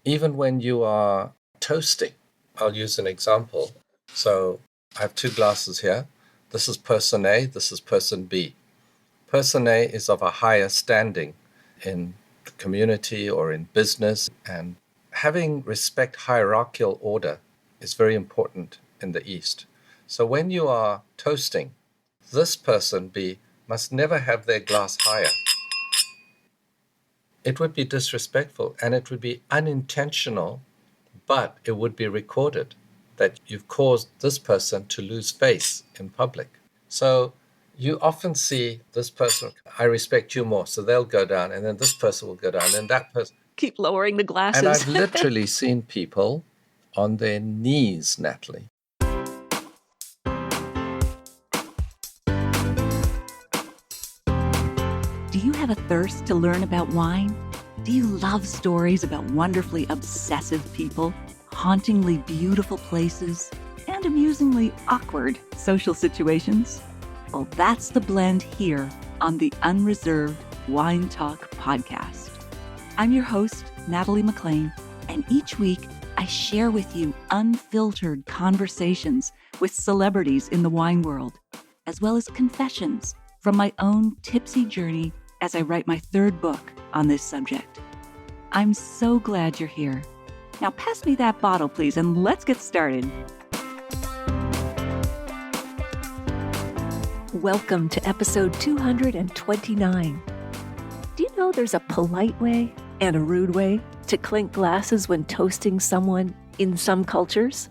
even when you are toasting. I'll use an example. So I have 2 glasses here. This is person A, this is person B. Person A is of a higher standing in the community or in business, and having respect hierarchical order is very important in the East. So when you are toasting, this person B must never have their glass higher. It would be disrespectful and it would be unintentional, but it would be recorded that you've caused this person to lose face in public. So you often see this person, I respect you more, so they'll go down, and then this person will go down, and that person. Keep lowering the glasses. And I've literally seen people on their knees, Natalie. Do you have a thirst to learn about wine? Do you love stories about wonderfully obsessive people, hauntingly beautiful places, and amusingly awkward social situations? Well, that's the blend here on the Unreserved Wine Talk podcast. I'm your host, Natalie McLean, and each week I share with you unfiltered conversations with celebrities in the wine world, as well as confessions from my own tipsy journey as I write my 3rd book on this subject. I'm so glad you're here. Now pass me that bottle, please, and let's get started. Welcome to episode 229. Do you know there's a polite way and a rude way to clink glasses when toasting someone in some cultures?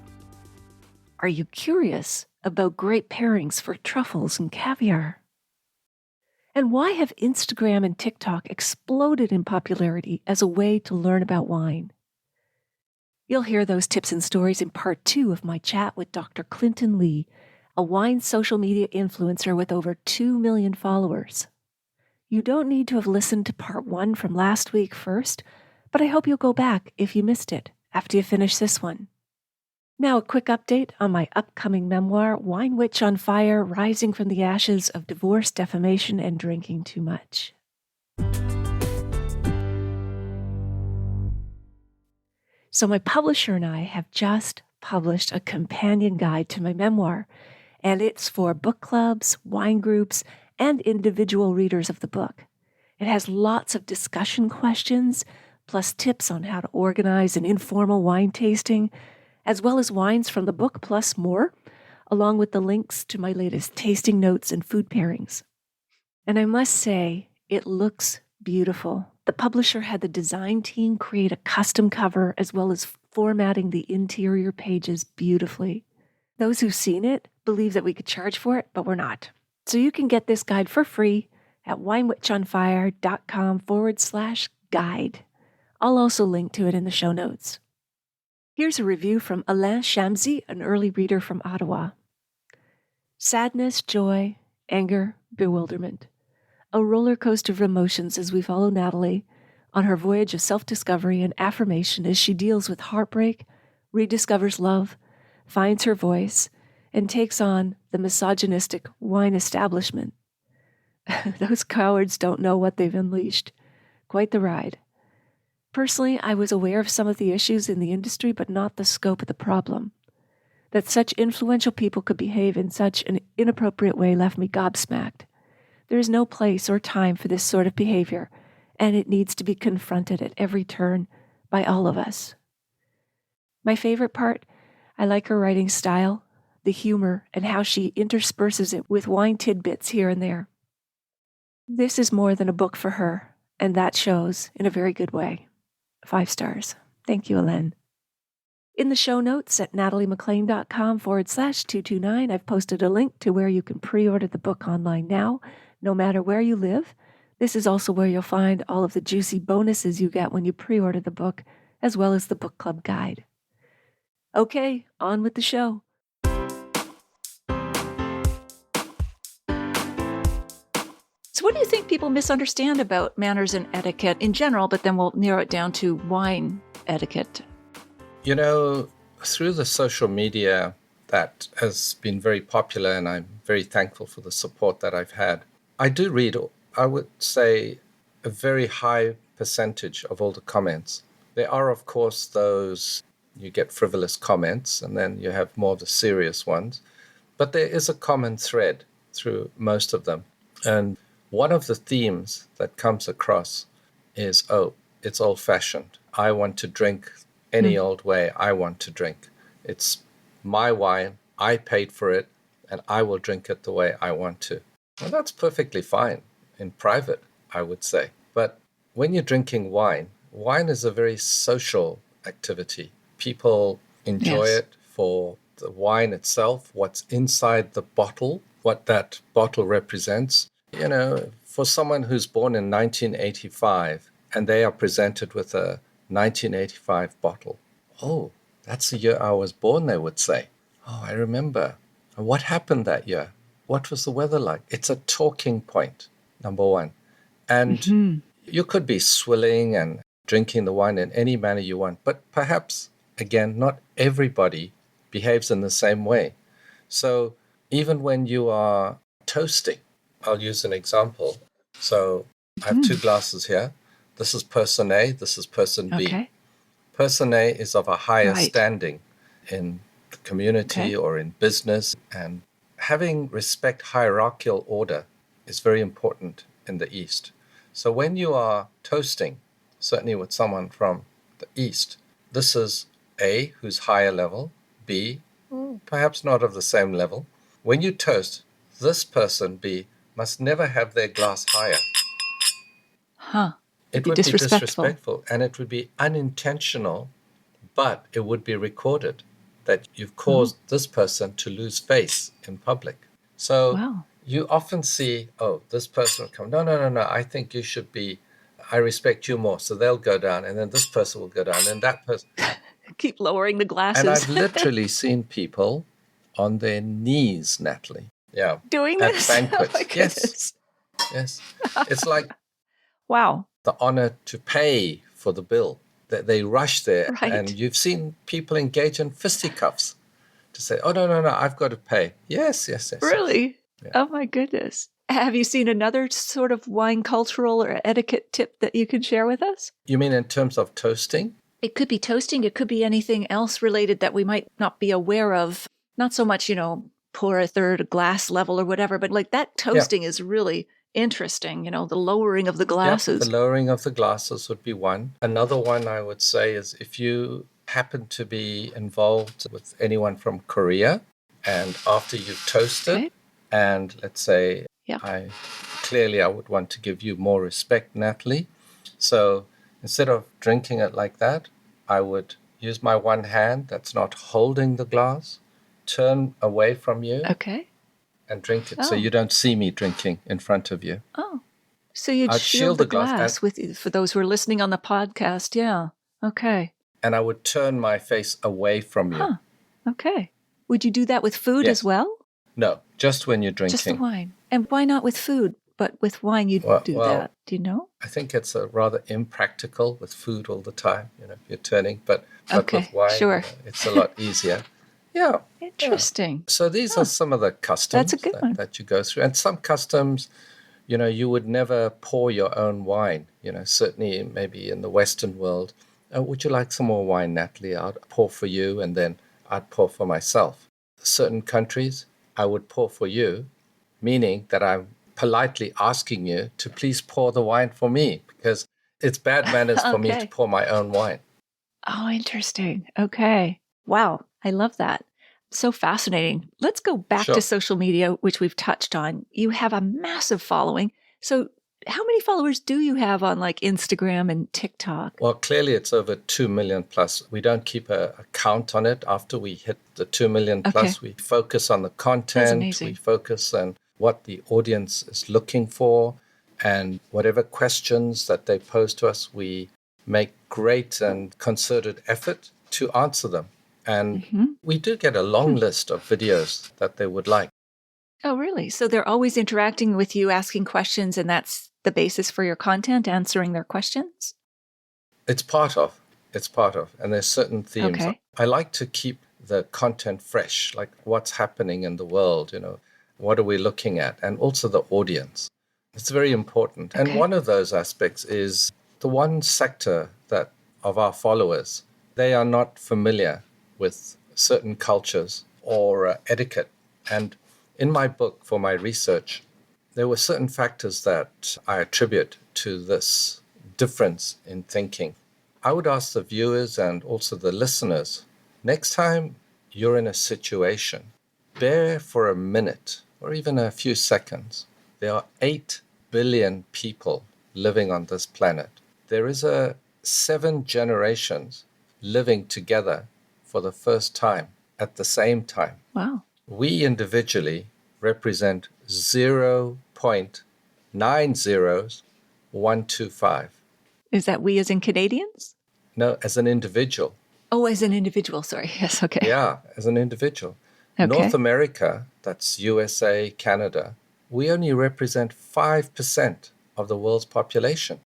Are you curious about great pairings for truffles and caviar? And why have Instagram and TikTok exploded in popularity as a way to learn about wine? You'll hear those tips and stories in part 2 of my chat with Dr. Clinton Lee, a wine social media influencer with over 2 million followers. You don't need to have listened to part 1 from last week first, but I hope you'll go back if you missed it after you finish this one. Now, a quick update on my upcoming memoir, Wine Witch on Fire, Rising from the Ashes of Divorce, Defamation, and Drinking Too Much. So my publisher and I have just published a companion guide to my memoir, and it's for book clubs, wine groups, and individual readers of the book. It has lots of discussion questions, plus tips on how to organize an informal wine tasting, as well as wines from the book, plus more, along with the links to my latest tasting notes and food pairings. And I must say, it looks beautiful. The publisher had the design team create a custom cover as well as formatting the interior pages beautifully. Those who've seen it believe that we could charge for it, but we're not. So you can get this guide for free at winewitchonfire.com/guide. I'll also link to it in the show notes. Here's a review from Alain Shamsi, an early reader from Ottawa. Sadness, joy, anger, bewilderment. A roller coaster of emotions as we follow Natalie on her voyage of self-discovery and affirmation as she deals with heartbreak, rediscovers love, finds her voice, and takes on the misogynistic wine establishment. Those cowards don't know what they've unleashed. Quite the ride. Personally, I was aware of some of the issues in the industry, but not the scope of the problem. That such influential people could behave in such an inappropriate way left me gobsmacked. There is no place or time for this sort of behavior, and it needs to be confronted at every turn by all of us. My favorite part, I like her writing style, the humor, and how she intersperses it with wine tidbits here and there. This is more than a book for her, and that shows in a very good way. 5 stars. Thank you, Alain. In the show notes at nataliemclean.com/229, I've posted a link to where you can pre-order the book online now, no matter where you live. This is also where you'll find all of the juicy bonuses you get when you pre-order the book, as well as the book club guide. Okay, on with the show. So what do you think people misunderstand about manners and etiquette in general, but then we'll narrow it down to wine etiquette? You know, through the social media that has been very popular, and I'm very thankful for the support that I've had, I do read, I would say, a very high percentage of all the comments. There are, of course, those you get frivolous comments, and then you have more of the serious ones. But there is a common thread through most of them. And one of the themes that comes across is, oh, it's old-fashioned. I want to drink any old way I want to drink. It's my wine. I paid for it, and I will drink it the way I want to. Well, that's perfectly fine in private, I would say. But when you're drinking wine, wine is a very social activity. People enjoy Yes. it for the wine itself, what's inside the bottle, what that bottle represents. You know, for someone who's born in 1985 and they are presented with a 1985 bottle, oh, that's the year I was born, they would say. Oh, I remember. And what happened that year? What was the weather like? It's a talking point, number one. And you could be swilling and drinking the wine in any manner you want, but perhaps, again, not everybody behaves in the same way. So even when you are toasting, I'll use an example. So I have two glasses here. This is person A, this is person B. Okay. Person A is of a higher Right. standing in the community or in business, and having respect hierarchical order is very important in the East. So when you are toasting, certainly with someone from the East, this is A, who's higher level, B, perhaps not of the same level. When you toast, this person, B, must never have their glass higher. Huh. It Be would be disrespectful. disrespectful, and it would be unintentional, but it would be recorded that you've caused this person to lose face in public. So Wow. you often see, oh, this person will come, no, I think you should be, I respect you more. So they'll go down, and then this person will go down, and that person. Keep lowering the And glasses. I've literally seen people on their knees, Natalie. Yeah. Doing At this? banquets. Oh my goodness. Yes. It's like Wow. the honor to pay for the bill. That they rush there, Right. and you've seen people engage in fisticuffs to say, oh, no, I've got to pay. Yes. Really? Yeah. Oh my goodness. Have you seen another sort of wine cultural or etiquette tip that you can share with us? You mean in terms of toasting? It could be toasting. It could be anything else related that we might not be aware of. Not so much, pour a third glass level or whatever, but like that toasting is really interesting, the lowering of the glasses. The lowering of the glasses would be one. Another one I would say is if you happen to be involved with anyone from Korea, and after you've toasted, Okay. and let's say Yeah. I would want to give you more respect, Natalie. So instead of drinking it like that, I would use my one hand that's not holding the glass, turn away from you, Okay. and drink it. So Oh. you don't see me drinking in front of you. Oh. So you'd I'd shield the glass with, for those who are listening on the podcast. Yeah. Okay. And I would turn my face away from you. Huh. Okay. Would you do that with food Yes. as well? No, just when you're drinking. Just the wine. And why not with food? But with wine, you do well, that. Do you know? I think it's rather impractical with food all the time, if you're turning. But Okay, with wine, sure. It's a lot easier. Yeah. Interesting. So these are some of the customs That's a good one. that you go through. And some customs, you would never pour your own wine. Certainly maybe in the Western world, would you like some more wine, Natalie? I'd pour for you, and then I'd pour for myself. Certain countries, I would pour for you, meaning that I'm politely asking you to please pour the wine for me, because it's bad manners for me to Okay. pour my own wine. Oh, interesting. Okay. Wow. I love that. So fascinating. Let's go back Sure. to social media, which we've touched on. You have a massive following. So how many followers do you have on like Instagram and TikTok? Well, clearly it's over 2 million plus. We don't keep a count on it. After we hit the 2 million plus, we focus on the content. amazing. We focus on what the audience is looking for, and whatever questions that they pose to us, we make great and concerted effort to answer them. And we do get a long list of videos that they would like. Oh, really? So they're always interacting with you, asking questions, and that's the basis for your content, answering their questions? It's part of. And there's certain themes. Okay. I like to keep the content fresh, like what's happening in the world, what are we looking at? And also the audience. It's very important. Okay. And one of those aspects is the one sector that of our followers, they are not familiar with certain cultures or etiquette. And in my book, for my research, there were certain factors that I attribute to this difference in thinking. I would ask the viewers and also the listeners, next time you're in a situation, bear for a minute or even a few seconds. There are 8 billion people living on this planet. There is 7 generations living together for the first time at the same time. Wow. We individually represent 0.90125. Is that we as in Canadians? No, as an individual. Oh, as an individual. Sorry. Yes. Okay. Yeah, as an individual. Okay. North America, that's USA, Canada, we only represent 5% of the world's population.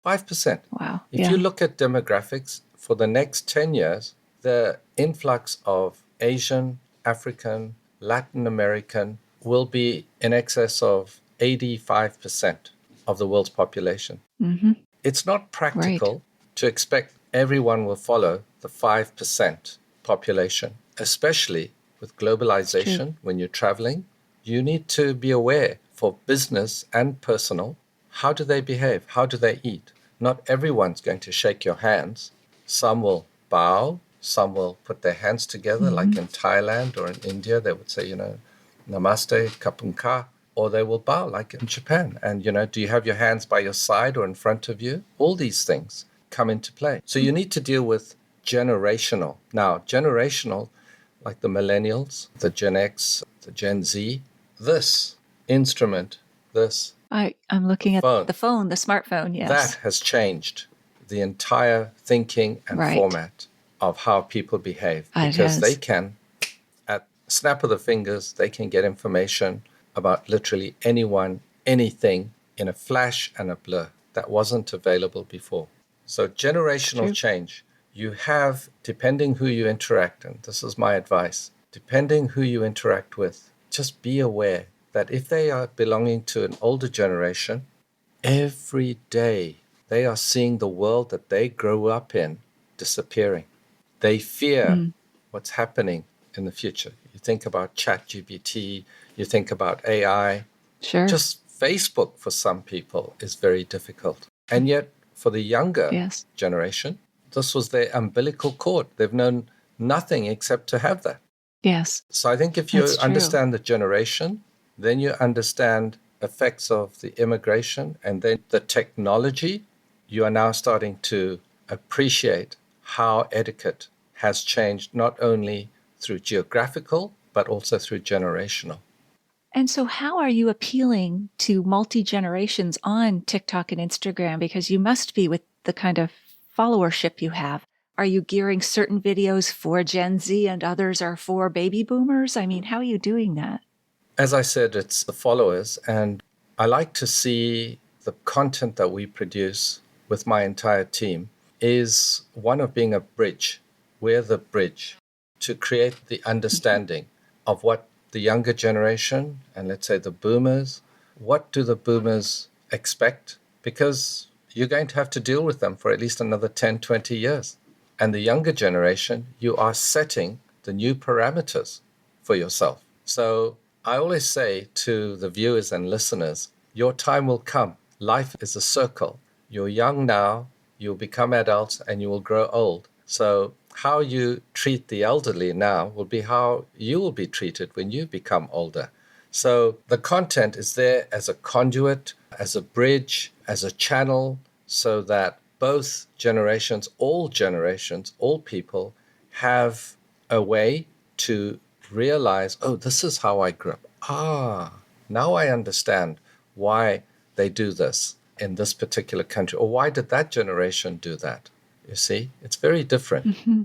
5%. Wow. If you look at demographics for the next 10 years, the influx of Asian, African, Latin American will be in excess of 85% of the world's population. Mm-hmm. It's not practical to expect everyone will follow the 5% population, especially with globalization. When you're traveling, you need to be aware for business and personal. How do they behave? How do they eat? Not everyone's going to shake your hands. Some will bow. Some will put their hands together, like in Thailand or in India, they would say, namaste, kapunka, or they will bow, like in Japan. And, do you have your hands by your side or in front of you? All these things come into play. So you need to deal with generational. Now, generational, like the millennials, the Gen X, the Gen Z, this instrument, this I'm looking at phone, the smartphone, yes. that has changed the entire thinking and format of how people behave. Because they can, at snap of the fingers, they can get information about literally anyone, anything in a flash and a blur that wasn't available before. So generational change, you have, depending who you interact, and this is my advice, depending who you interact with, just be aware that if they are belonging to an older generation, every day they are seeing the world that they grew up in disappearing. They fear what's happening in the future. You think about ChatGPT, you think about AI. Sure. Just Facebook for some people is very difficult. And yet for the younger generation, this was their umbilical cord. They've known nothing except to have that. Yes. So I think if you understand the generation, then you understand effects of the immigration and then the technology, you are now starting to appreciate how etiquette has changed not only through geographical, but also through generational. And so how are you appealing to multi-generations on TikTok and Instagram? Because you must be, with the kind of followership you have. Are you gearing certain videos for Gen Z and others are for baby boomers? I mean, how are you doing that? As I said, it's the followers. And I like to see the content that we produce with my entire team is one of being a bridge. We're the bridge to create the understanding of what the younger generation, and let's say the boomers, what do the boomers expect? Because you're going to have to deal with them for at least another 10, 20 years. And the younger generation, you are setting the new parameters for yourself. So I always say to the viewers and listeners, your time will come. Life is a circle. You're young now, you'll become adults, and you will grow old. So how you treat the elderly now will be how you will be treated when you become older. So the content is there as a conduit, as a bridge, as a channel, so that both generations, all people have a way to realize, oh, this is how I grew up. Now I understand why they do this in this particular country, or why did that generation do that? You see, it's very different. Mm-hmm.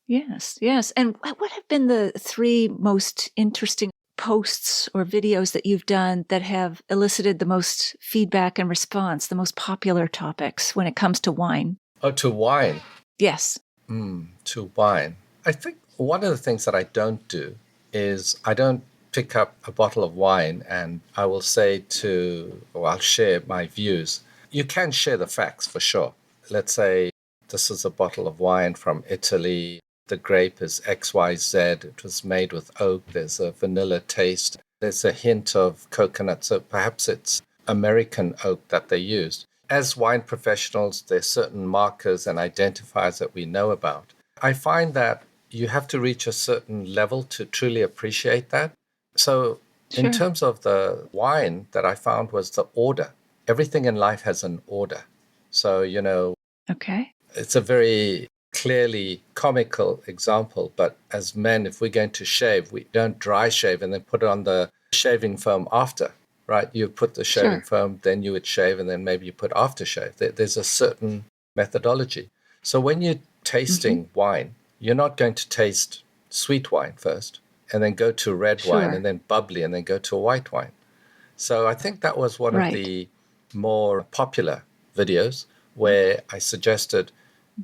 Yes. And what have been the 3 most interesting posts or videos that you've done that have elicited the most feedback and response, the most popular topics when it comes to wine? Oh, to wine? Yes. To wine. I think one of the things that I don't do is I don't pick up a bottle of wine and I will say I'll share my views. You can share the facts for sure. Let's say this is a bottle of wine from Italy. The grape is XYZ. It was made with oak. There's a vanilla taste. There's a hint of coconut. So perhaps it's American oak that they used. As wine professionals, there's certain markers and identifiers that we know about. I find that you have to reach a certain level to truly appreciate that. So in Sure. terms of the wine that I found was the order. Everything in life has an order. So, Okay. it's a very clearly comical example, but as men, if we're going to shave, we don't dry shave and then put on the shaving foam after, right? You put the shaving foam, then you would shave, and then maybe you put aftershave. There's a certain methodology. So when you're tasting wine, you're not going to taste sweet wine first, and then go to red wine, and then bubbly, and then go to a white wine. So I think that was one of the more popular videos where I suggested,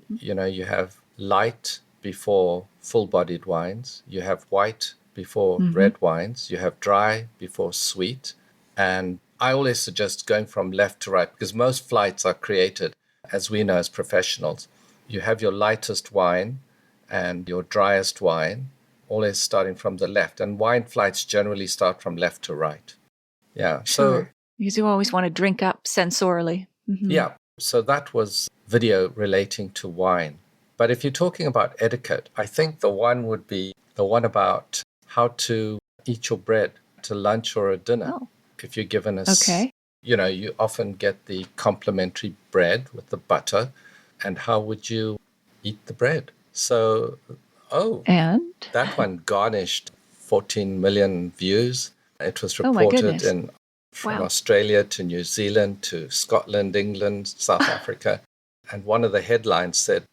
you have light before full-bodied wines, you have white before red wines, you have dry before sweet. And I always suggest going from left to right because most flights are created, as we know as professionals. You have your lightest wine and your driest wine, always starting from the left. And wine flights generally start from left to right. Yeah. So because you always want to drink up sensorially. Yeah. So that was video relating to wine. But if you're talking about etiquette, I think the one would be the one about how to eat your bread to lunch or a dinner. Oh. If you're given you often get the complimentary bread with the butter. And how would you eat the bread? So, and that one garnished 14 million views. It was my reported goodness. from Australia to New Zealand to Scotland, England, South Africa. And one of the headlines said,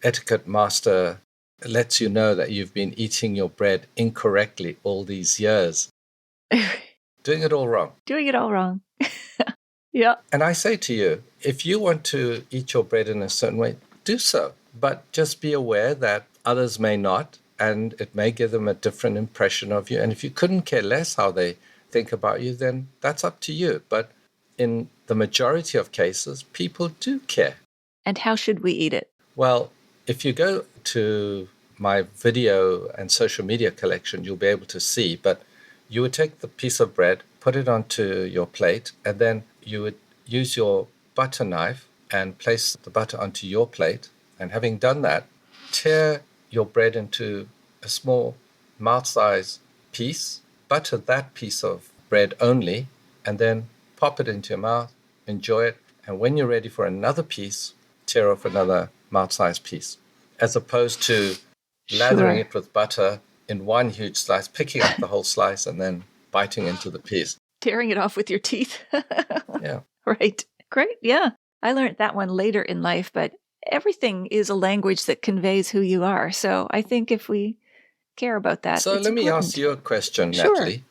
Etiquette Master lets you know that you've been eating your bread incorrectly all these years. Doing it all wrong. Doing it all wrong. Yeah. And I say to you, if you want to eat your bread in a certain way, do so. But just be aware that others may not, and it may give them a different impression of you. And if you couldn't care less how they think about you, then that's up to you. But in the majority of cases, people do care. And how should we eat it? Well, if you go to my video and social media collection, you'll be able to see. But you would take the piece of bread, put it onto your plate, and then you would use your butter knife and place the butter onto your plate. And having done that, tear your bread into a small mouth-sized piece, butter that piece of bread only, and then pop it into your mouth, enjoy it. And when you're ready for another piece, tear off another mouth-sized piece, as opposed to lathering it with butter in one huge slice, picking up the whole slice and then biting into the piece. Tearing it off with your teeth. Yeah. Right. Great. Yeah. I learned that one later in life, but everything is a language that conveys who you are. So I think if we care about that, so let me ask you a question, Natalie.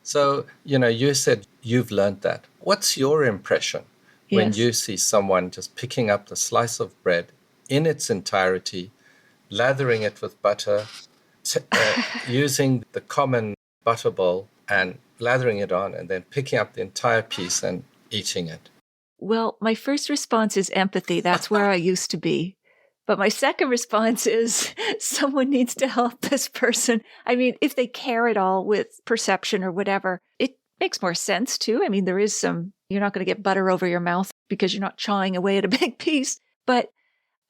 So, you said you've learned that. What's your impression when you see someone just picking up the slice of bread in its entirety, lathering it with butter, using the common butter bowl and lathering it on, and then picking up the entire piece and eating it? Well, my first response is empathy. That's where I used to be. But my second response is someone needs to help this person. I mean, if they care at all with perception or whatever, it makes more sense too. I mean, there is you're not going to get butter over your mouth because you're not chawing away at a big piece. But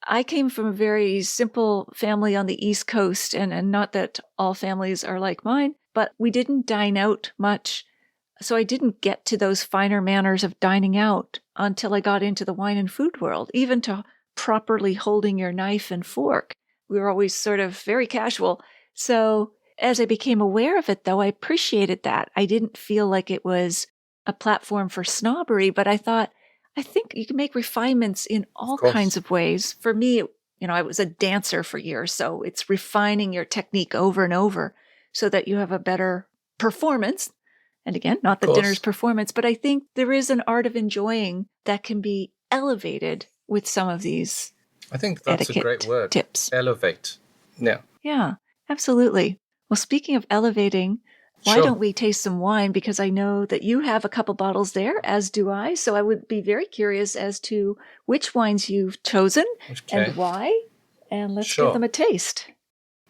I came from a very simple family on the East Coast, and not that all families are like mine, but we didn't dine out much. So I didn't get to those finer manners of dining out until I got into the wine and food world, even to properly holding your knife and fork. We were always sort of very casual. So as I became aware of it, though, I appreciated that. I didn't feel like it was a platform for snobbery, but I think you can make refinements in all kinds of ways. For me, I was a dancer for years, so it's refining your technique over and over so that you have a better performance. And again, not the dinner's performance, but I think there is an art of enjoying that can be elevated with some of these I think that's a great word. Tips. Elevate. Yeah. Yeah, absolutely. Well, speaking of elevating, why Sure. don't we taste some wine? Because I know that you have a couple bottles there, as do I. So I would be very curious as to which wines you've chosen Okay. and why. And let's give Sure. them a taste.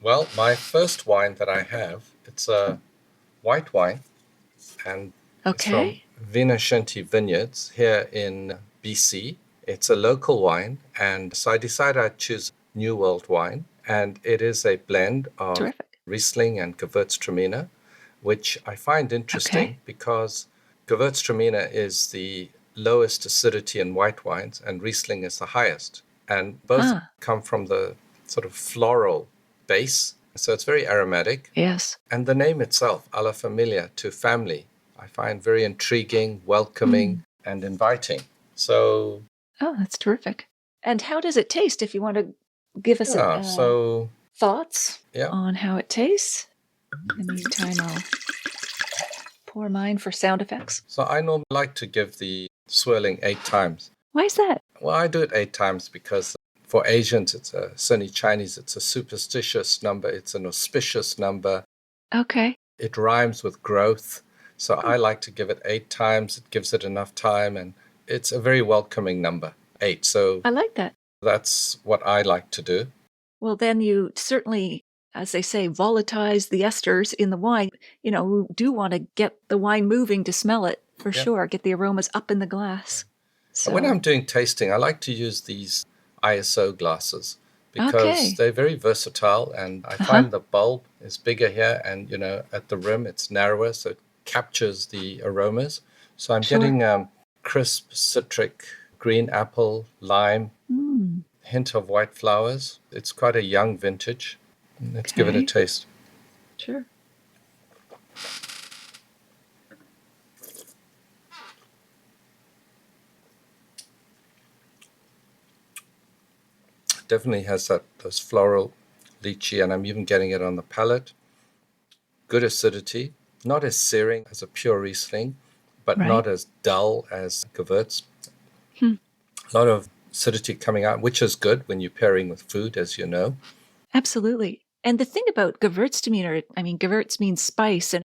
Well, my first wine that I have, it's a white wine, and it's from Okay. Vinoscenti Vineyards here in BC. It's a local wine, and so I decided I'd choose New World wine, and it is a blend of Terrific. Riesling and Gewürztraminer, which I find interesting Okay. because Gewürztraminer is the lowest acidity in white wines, and Riesling is the highest. And both come from the sort of floral base, so it's very aromatic. Yes. And the name itself, Alla Famiglia, to family, I find very intriguing, welcoming, and inviting. So, Oh, that's terrific. And how does it taste if you want to give us thoughts on how it tastes? In the meantime, I'll pour mine for sound effects. So I normally like to give the swirling 8 times. Why is that? Well, I do it 8 times because for Asians, certainly Chinese, it's a superstitious number. It's an auspicious number. Okay. It rhymes with growth. So I like to give it 8 times. It gives it enough time, and it's a very welcoming number, 8. So I like that. That's what I like to do. Well, then you certainly, as they say, volatilize the esters in the wine. You know, we do want to get the wine moving to smell it for sure, get the aromas up in the glass. So when I'm doing tasting, I like to use these ISO glasses because they're very versatile, and I find the bulb is bigger here, and, you know, at the rim it's narrower, so it captures the aromas. So I'm getting crisp, citric, green apple, lime, hint of white flowers. It's quite a young vintage. Let's give it a taste. Sure. Definitely has those floral, lychee, and I'm even getting it on the palate. Good acidity, not as searing as a pure Riesling, but not as dull as Gewürz. A lot of acidity coming out, which is good when you're pairing with food, as you know. Absolutely. And the thing about Gewürztraminer, I mean, Gewürz means spice, and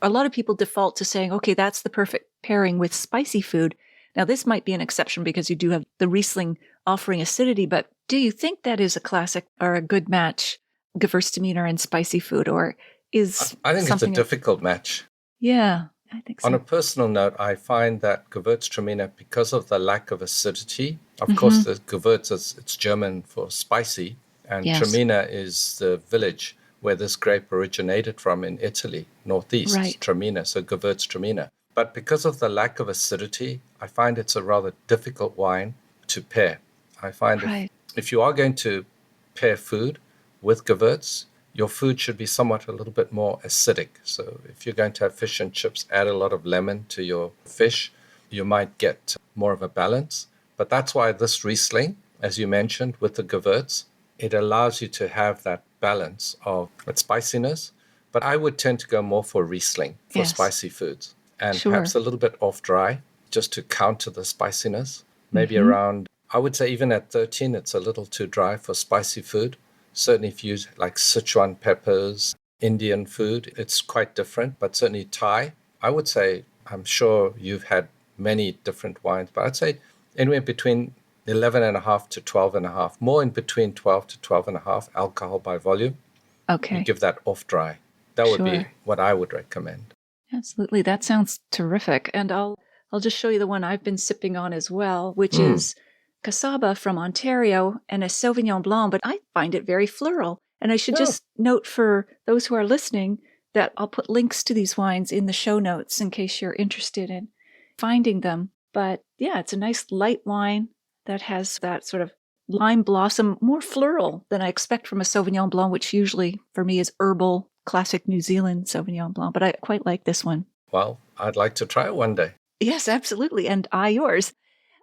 a lot of people default to saying, okay, that's the perfect pairing with spicy food. Now, this might be an exception because you do have the Riesling offering acidity, but do you think that is a classic or a good match, Gewürztraminer and spicy food, or is I think it's a difficult match. Yeah, I think so. On a personal note, I find that Gewürztraminer, because of the lack of acidity, of course, the Gewürz it's German for spicy, and Traminer is the village where this grape originated from in Italy, northeast, Traminer, so Gewürztraminer. But because of the lack of acidity, I find it's a rather difficult wine to pair. I find if you are going to pair food with Gewürz, your food should be somewhat a little bit more acidic. So if you're going to have fish and chips, add a lot of lemon to your fish. You might get more of a balance. But that's why this Riesling, as you mentioned, with the Gewürz, it allows you to have that balance of spiciness. But I would tend to go more for Riesling for spicy foods. And perhaps a little bit off dry, just to counter the spiciness. Maybe around, I would say even at 13, it's a little too dry for spicy food. Certainly if you use like Sichuan peppers, Indian food, it's quite different. But certainly Thai, I would say, I'm sure you've had many different wines, but I'd say anywhere between 11.5 to 12.5, more in between 12 to 12.5 alcohol by volume. Okay. You give that off dry. That would be what I would recommend. Absolutely. That sounds terrific. And I'll just show you the one I've been sipping on as well, which is Kacaba from Ontario and a Sauvignon Blanc, but I find it very floral. And I should just note for those who are listening that I'll put links to these wines in the show notes in case you're interested in finding them. But yeah, it's a nice light wine that has that sort of lime blossom, more floral than I expect from a Sauvignon Blanc, which usually for me is herbal, classic New Zealand Sauvignon Blanc. But I quite like this one. Well, I'd like to try it one day. Yes, absolutely. And I yours.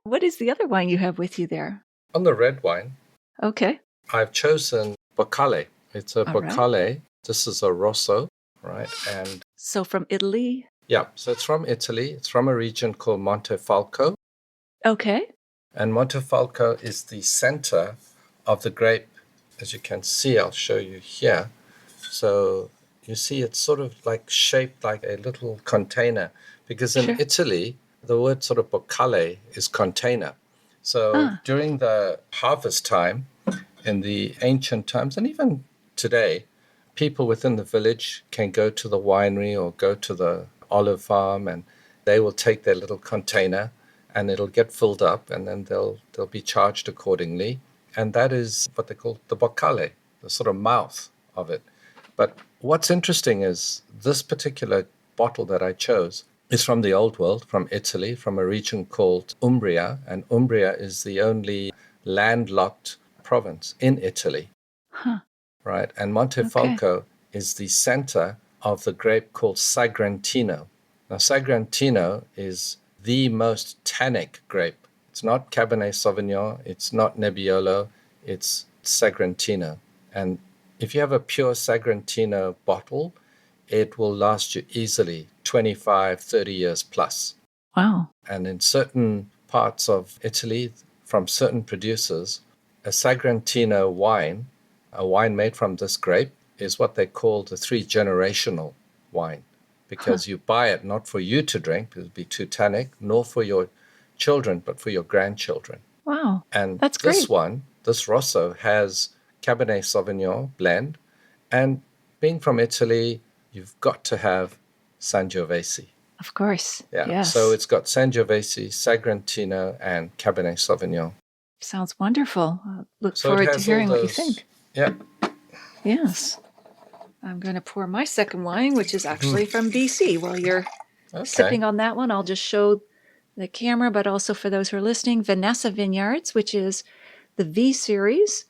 What is the other wine you have with you there? On the red wine, I've chosen Bocale. It's a Bocale. This is a Rosso, right? And so from Italy? Yeah, so it's from Italy. It's from a region called Montefalco. Okay. And Montefalco is the center of the grape. As you can see, I'll show you here. So you see it's sort of like shaped like a little container, because in Sure. Italy, the word sort of Bocale is container. So Ah, during the harvest time, in the ancient times, and even today, people within the village can go to the winery or go to the olive farm, and they will take their little container and it'll get filled up, and then they'll be charged accordingly. And that is what they call the Bocale, the sort of mouth of it. But what's interesting is this particular bottle that I chose is from the Old World, from Italy, from a region called Umbria. And Umbria is the only landlocked province in Italy, huh. right? And Okay. Montefalco is the center of the grape called Sagrantino. Now, Sagrantino is the most tannic grape. It's not Cabernet Sauvignon, it's not Nebbiolo, it's Sagrantino. And if you have a pure Sagrantino bottle, it will last you easily 25, 30 years plus. Wow. And in certain parts of Italy, from certain producers, a Sagrantino wine, a wine made from this grape, is what they call the 3-generational wine, Huh. because you buy it not for you to drink, because it would be too tannic, nor for your children, but for your grandchildren. Wow. And That's this great. one, this Rosso, has Cabernet Sauvignon blend. And being from Italy, you've got to have Sangiovese. Of course. Yeah, so Yes. it's got Sangiovese, Sagrantino, and Cabernet Sauvignon. Sounds wonderful. Look So it forward to has all hearing what you those. think. Yeah. Yes. I'm going to pour my second wine, which is actually from BC. While you're Okay. sipping on that one, I'll just show the camera, but also for those who are listening, Vinoscenti Vineyards, which is the V series,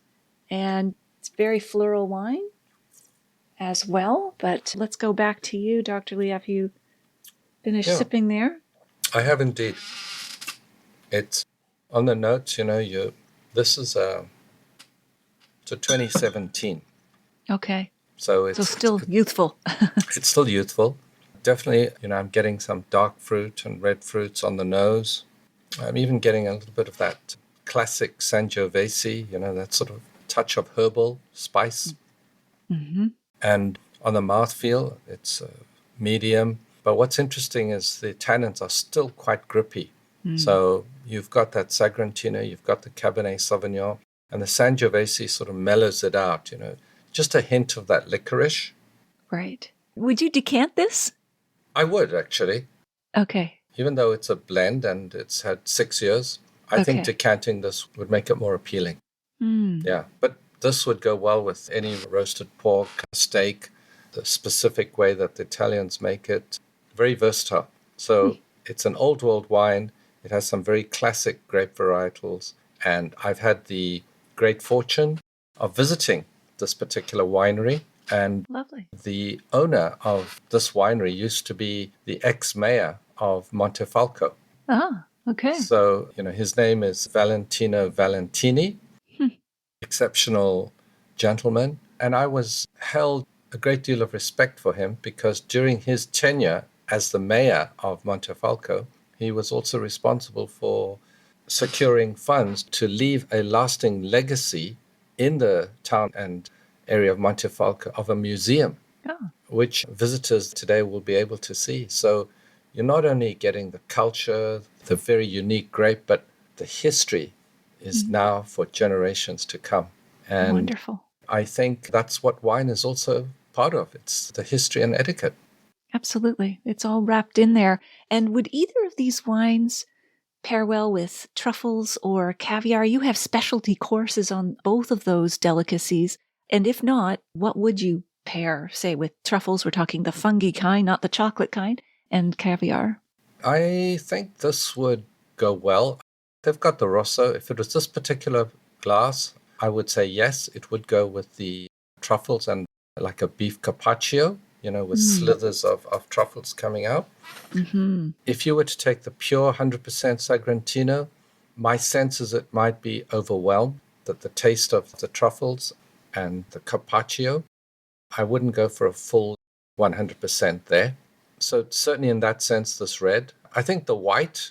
and it's very floral wine as well. But let's go back to you, Dr. Lee, after you finish Yeah, sipping there. I have indeed. It's on the notes, this is a 2017. Okay. So So still youthful. it's still youthful. Definitely, I'm getting some dark fruit and red fruits on the nose. I'm even getting a little bit of that classic Sangiovese, that sort of touch of herbal spice. Mm-hmm. And on the mouthfeel, it's medium. But what's interesting is the tannins are still quite grippy. So you've got that Sagrantino, you've got the Cabernet Sauvignon, and the Sangiovese sort of mellows it out, just a hint of that licorice. Right. Would you decant this? I would, actually. Okay. Even though it's a blend and it's had 6 years, I think Okay. decanting this would make it more appealing. Mm. Yeah, but this would go well with any roasted pork, steak, the specific way that the Italians make it. Very versatile. So it's an old world wine. It has some very classic grape varietals. And I've had the great fortune of visiting this particular winery. And Lovely. the owner of this winery used to be the ex-mayor of Montefalco. Ah, okay. So, his name is Valentino Valentini, exceptional gentleman. And I was held a great deal of respect for him because during his tenure as the mayor of Montefalco, he was also responsible for securing funds to leave a lasting legacy in the town and area of Montefalco of a museum, Oh, which visitors today will be able to see. So you're not only getting the culture, the very unique grape, but the history is now for generations to come. And wonderful. I think that's what wine is also part of. It's the history and etiquette. Absolutely. It's all wrapped in there. And would either of these wines pair well with truffles or caviar? You have specialty courses on both of those delicacies. And if not, what would you pair, say, with truffles? We're talking the fungi kind, not the chocolate kind, and caviar. I think this would go well. They've got the Rosso. If it was this particular glass, I would say yes, it would go with the truffles and like a beef carpaccio, with slithers of truffles coming out. Mm-hmm. If you were to take the pure 100% Sagrantino, my sense is it might be overwhelmed, that the taste of the truffles and the carpaccio, I wouldn't go for a full 100% there. So certainly in that sense, this red. I think the white,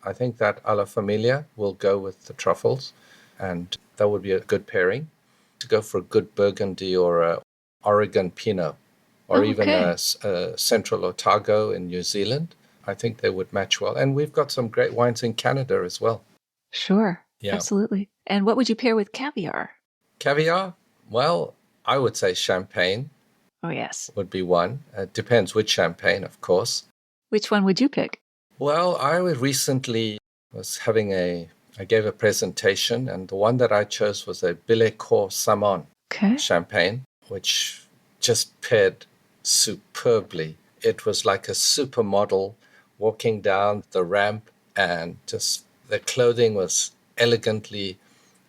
I think that Alla Famiglia will go with the truffles, and that would be a good pairing. To go for a good Burgundy or a Oregon Pinot, or Oh, even okay. Central Otago in New Zealand. I think they would match well. And we've got some great wines in Canada as well. Sure. Yeah. Absolutely. And what would you pair with caviar? Caviar? Well, I would say champagne Oh, yes. would be one. It depends which champagne, of course. Which one would you pick? Well, I recently was I gave a presentation, and the one that I chose was a Blanc Salmon Okay. champagne, which just paired superbly. It was like a supermodel walking down the ramp, and just the clothing was elegantly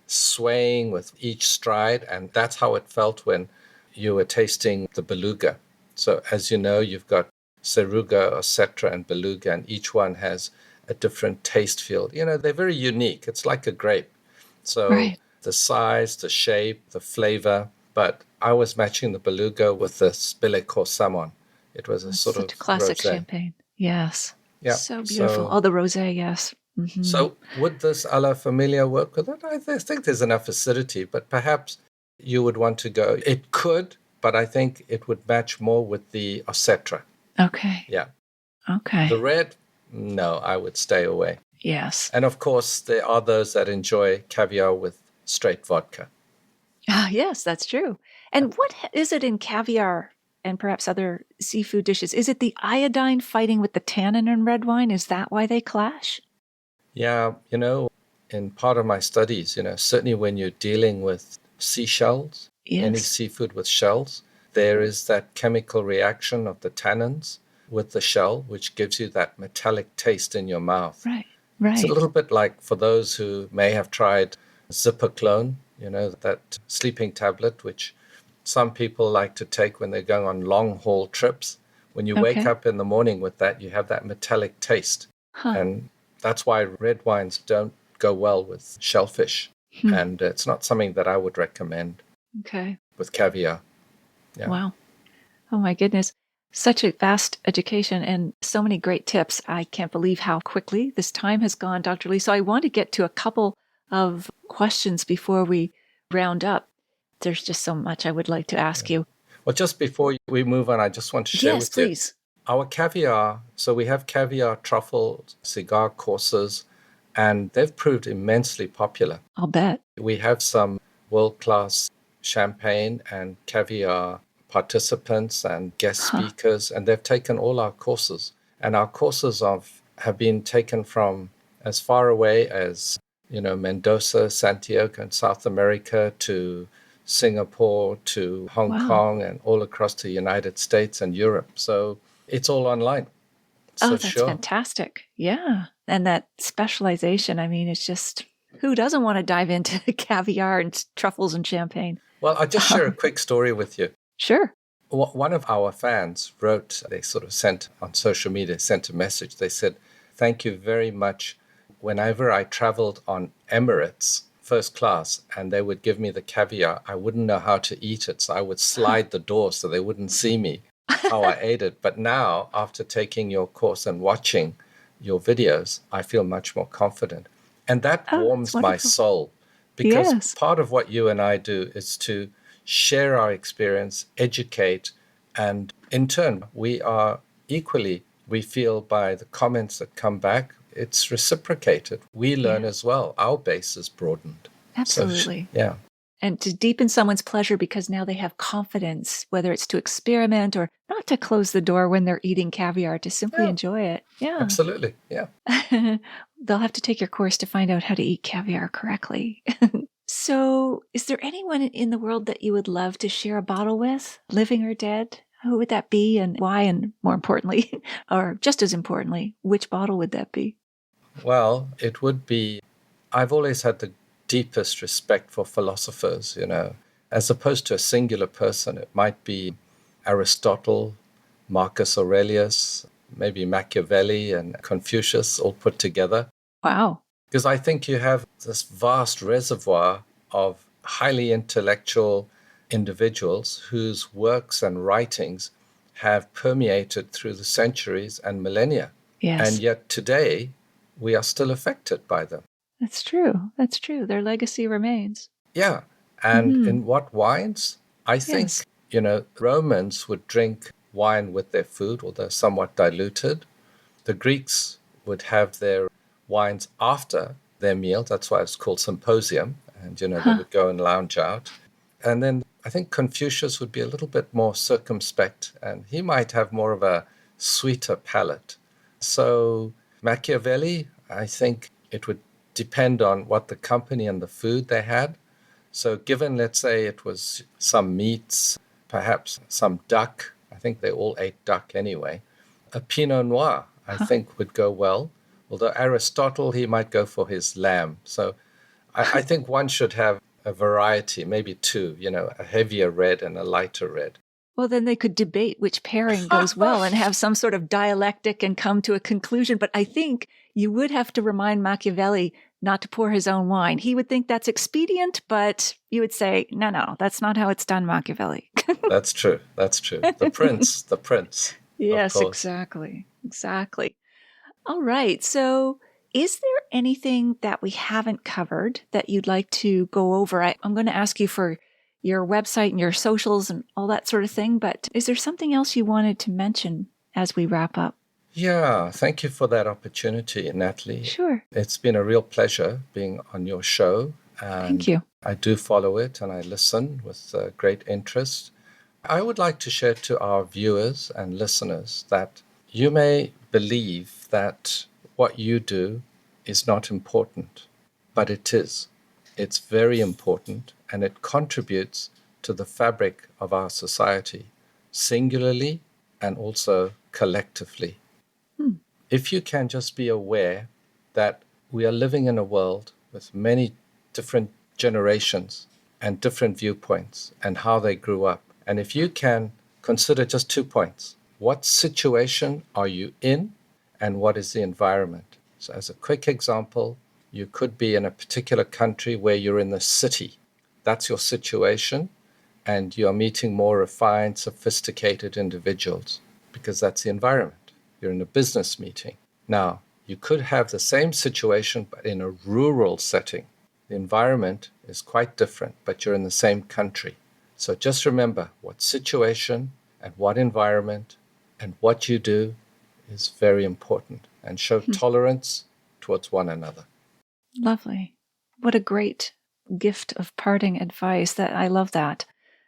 swaying with each stride, and that's how it felt when you were tasting the beluga. So as you know, you've got Ceruga, Osetra, and Beluga, and each one has a different taste field. They're very unique. It's like a grape. So Right. the size, the shape, the flavor. But I was matching the Beluga with the Blanc Salmon. It was a That's sort of such a classic rosé. champagne. Yes. Yeah. So beautiful. Oh, the rosé, yes. Mm-hmm. So would this Alla Familia work with it? I think there's enough acidity, but perhaps you would want to go. It could, but I think it would match more with the Osetra. Okay. Yeah. Okay. The red, no, I would stay away. Yes. And of course, there are those that enjoy caviar with straight vodka. Ah, yes, that's true. And what is it in caviar and perhaps other seafood dishes? Is it the iodine fighting with the tannin in red wine? Is that why they clash? Yeah, in part of my studies, certainly when you're dealing with seashells, any Yes. seafood with shells, there is that chemical reaction of the tannins with the shell, which gives you that metallic taste in your mouth. Right. It's a Right. little bit like for those who may have tried Zipperclone, that sleeping tablet, which some people like to take when they're going on long haul trips. When you wake Okay. up in the morning with that, you have that metallic taste. Huh. And that's why red wines don't go well with shellfish. And it's not something that I would recommend Okay. with caviar. Yeah. Wow. Oh my goodness. Such a vast education and so many great tips. I can't believe how quickly this time has gone, Dr. Lee. So I want to get to a couple of questions before we round up. There's just so much I would like to ask you. Well, just before we move on, I just want to share Yes, with you please. our caviar. So we have caviar, truffle, cigar courses, and they've proved immensely popular. I'll bet. We have some world-class champagne and caviar participants and guest speakers, and they've taken all our courses. And our courses have been taken from as far away as, Mendoza, Santiago in South America to Singapore to Hong Wow. Kong and all across the United States and Europe. So it's all online. Oh, So that's sure. fantastic. Yeah. And that specialization, I mean, it's just who doesn't want to dive into caviar and truffles and champagne? Well, I'll just share a quick story with you. Sure. One of our fans wrote, they sort of sent on social media, sent a message. They said, "Thank you very much. Whenever I traveled on Emirates first class and they would give me the caviar, I wouldn't know how to eat it. So I would slide the door so they wouldn't see me how I ate it. But now, after taking your course and watching your videos, I feel much more confident." And that Oh, that's warms my wonderful. soul because Yes. part of what you and I do is to share our experience, educate, and in turn, we feel by the comments that come back, it's reciprocated. We learn Yeah. as well. Our base is broadened. Absolutely. So, yeah. And to deepen someone's pleasure because now they have confidence, whether it's to experiment or not to close the door when they're eating caviar, to simply Yeah. enjoy it. Yeah. Absolutely. Yeah. They'll have to take your course to find out how to eat caviar correctly. So, is there anyone in the world that you would love to share a bottle with, living or dead? Who would that be and why? And more importantly, or just as importantly, which bottle would that be? Well, it would be, I've always had the deepest respect for philosophers, as opposed to a singular person. It might be Aristotle, Marcus Aurelius, maybe Machiavelli and Confucius all put together. Wow. Because I think you have this vast reservoir of highly intellectual individuals whose works and writings have permeated through the centuries and millennia. Yes. And yet today, we are still affected by them. That's true. That's true. Their legacy remains. Yeah. And in what wines? I think Yes. Romans would drink wine with their food, although somewhat diluted. The Greeks would have their wines after their meal. That's why it's called symposium. And, they Huh. would go and lounge out. And then I think Confucius would be a little bit more circumspect, and he might have more of a sweeter palate. So Machiavelli, I think it would depend on what the company and the food they had. So given, let's say, it was some meats, perhaps some duck, I think they all ate duck anyway, a Pinot Noir, I think, would go well. Although Aristotle, he might go for his lamb. So I think one should have a variety, maybe two, a heavier red and a lighter red. Well, then they could debate which pairing goes well and have some sort of dialectic and come to a conclusion. But I think you would have to remind Machiavelli not to pour his own wine. He would think that's expedient, but you would say, no, that's not how it's done, Machiavelli. That's true. The prince. Yes, exactly. All right. So is there anything that we haven't covered that you'd like to go over? I'm going to ask you for your website and your socials and all that sort of thing, but is there something else you wanted to mention as we wrap up? Yeah, thank you for that opportunity, Natalie. Sure. It's been a real pleasure being on your show. And thank you. I do follow it and I listen with great interest. I would like to share to our viewers and listeners that you may believe that what you do is not important, but it is. It's very important, and it contributes to the fabric of our society, singularly and also collectively. If you can just be aware that we are living in a world with many different generations and different viewpoints and how they grew up, and if you can consider just 2 points, what situation are you in and what is the environment? So as a quick example, you could be in a particular country where you're in the city. That's your situation, and you are meeting more refined, sophisticated individuals because that's the environment. You're in a business meeting. Now, you could have the same situation but in a rural setting. The environment is quite different, but you're in the same country. So just remember what situation and what environment and what you do is very important, and show tolerance towards one another. Lovely. What a great gift of parting advice. That I love that.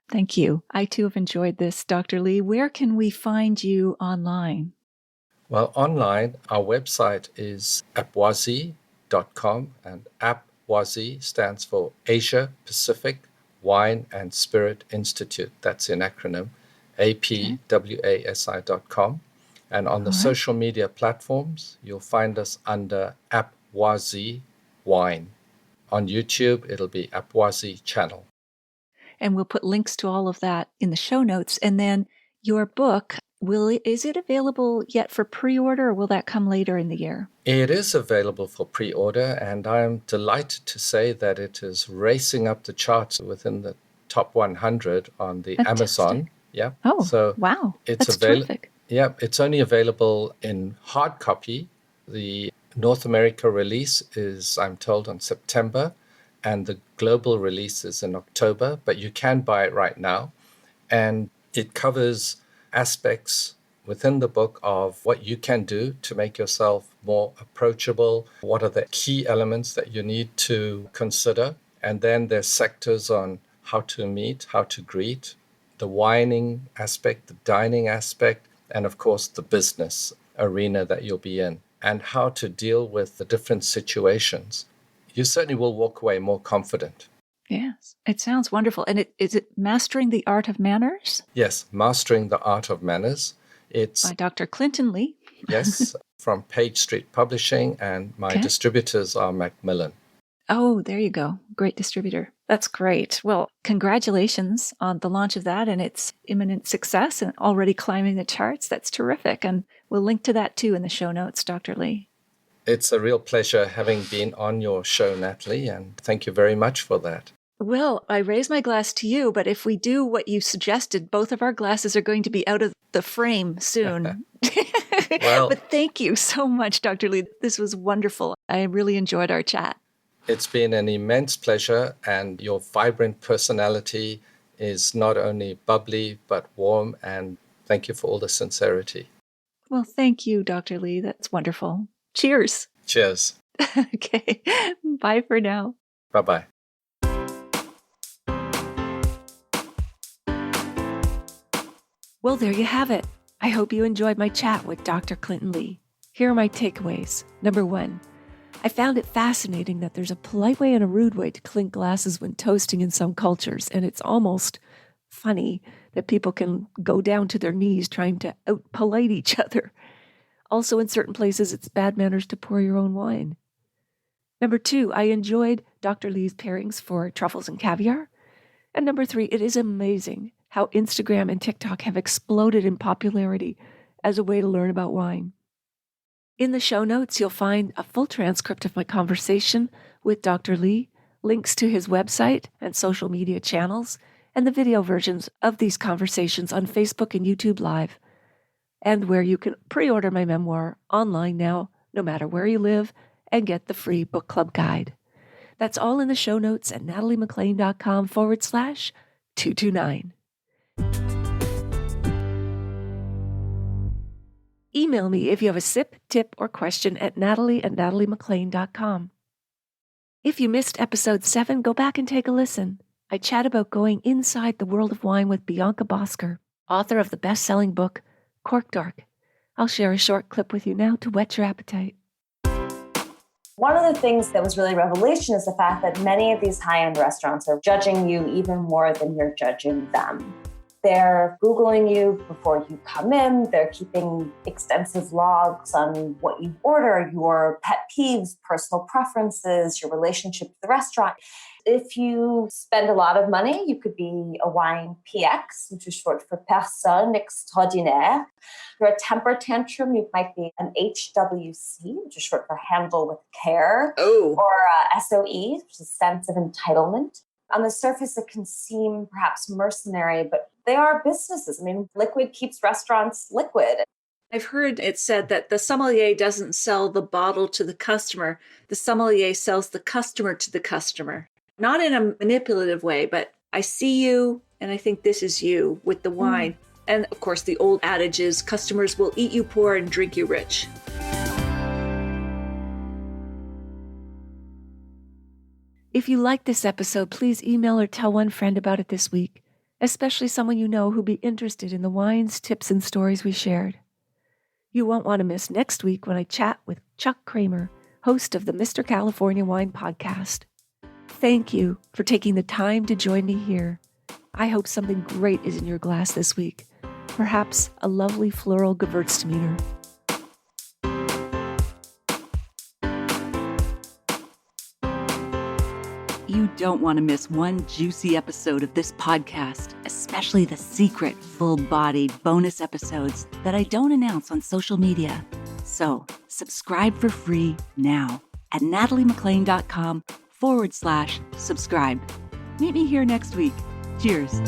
Thank you. I too have enjoyed this, Dr. Lee. Where can we find you online? Well, online, our website is apwazi.com, and Apwazi stands for Asia Pacific Wine and Spirit Institute. That's an acronym, apwasi.com. And on the social media platforms, you'll find us under Apwazi Wine. On YouTube, it'll be Apwazi Channel. And we'll put links to all of that in the show notes. And then your book, is it available yet for pre-order, or will that come later in the year? It is available for pre-order, and I'm delighted to say that it is racing up the charts within the top 100 on the Amazon. Yeah. Oh, so wow. That's terrific. Yeah, it's only available in hard copy. The North America release is, I'm told, on September, and the global release is in October, but you can buy it right now. And it covers aspects within the book of what you can do to make yourself more approachable, what are the key elements that you need to consider, and then there's sectors on how to meet, how to greet, the wining aspect, the dining aspect, and of course the business arena that you'll be in, and how to deal with the different situations. You certainly will walk away more confident. Yes, it sounds wonderful. And is it Mastering the Art of Manners? Yes, Mastering the Art of Manners. It's by Dr. Clinton Lee. Yes, from Page Street Publishing, and my distributors are Macmillan. Oh, there you go. Great distributor. That's great. Well, congratulations on the launch of that and its imminent success and already climbing the charts. That's terrific. And we'll link to that too in the show notes, Dr. Lee. It's a real pleasure having been on your show, Natalie, and thank you very much for that. Well, I raise my glass to you, but if we do what you suggested, both of our glasses are going to be out of the frame soon. Well, but thank you so much, Dr. Lee. This was wonderful. I really enjoyed our chat. It's been an immense pleasure, and your vibrant personality is not only bubbly, but warm, and thank you for all the sincerity. Well, thank you, Dr. Lee. That's wonderful. Cheers. Cheers. Okay. Bye for now. Bye-bye. Well, there you have it. I hope you enjoyed my chat with Dr. Clinton Lee. Here are my takeaways. Number 1, I found it fascinating that there's a polite way and a rude way to clink glasses when toasting in some cultures, and it's almost funny that people can go down to their knees trying to out-polite each other. Also, in certain places, it's bad manners to pour your own wine. Number 2, I enjoyed Dr. Lee's pairings for truffles and caviar. And number 3, it is amazing how Instagram and TikTok have exploded in popularity as a way to learn about wine. In the show notes, you'll find a full transcript of my conversation with Dr. Lee, links to his website and social media channels, and the video versions of these conversations on Facebook and YouTube Live, and where you can pre-order my memoir online now, no matter where you live, and get the free book club guide. That's all in the show notes at nataliemaclean.com/229. Email me if you have a sip, tip, or question at natalie@nataliemaclean.com. If you missed episode 7, go back and take a listen. I chat about going inside the world of wine with Bianca Bosker, author of the best-selling book, Cork Dark. I'll share a short clip with you now to whet your appetite. One of the things that was really revelation is the fact that many of these high-end restaurants are judging you even more than you're judging them. They're Googling you before you come in. They're keeping extensive logs on what you order, your pet peeves, personal preferences, your relationship to the restaurant. If you spend a lot of money, you could be a wine PX, which is short for Personne Extraordinaire. If you're a temper tantrum, you might be an HWC, which is short for Handle with Care, or SOE, which is a sense of entitlement. On the surface, it can seem perhaps mercenary, but they are businesses. I mean, liquid keeps restaurants liquid. I've heard it said that the sommelier doesn't sell the bottle to the customer. The sommelier sells the customer to the customer. Not in a manipulative way, but I see you and I think this is you with the wine. And of course, the old adage is customers will eat you poor and drink you rich. If you like this episode, please email or tell one friend about it this week, especially someone you know who'd be interested in the wines, tips, and stories we shared. You won't want to miss next week when I chat with Chuck Kramer, host of the Mr. California Wine Podcast. Thank you for taking the time to join me here. I hope something great is in your glass this week. Perhaps a lovely floral Gewürztraminer. You don't want to miss one juicy episode of this podcast, especially the secret, full-bodied bonus episodes that I don't announce on social media. So subscribe for free now at nataliemaclean.com/subscribe. Meet me here next week. Cheers.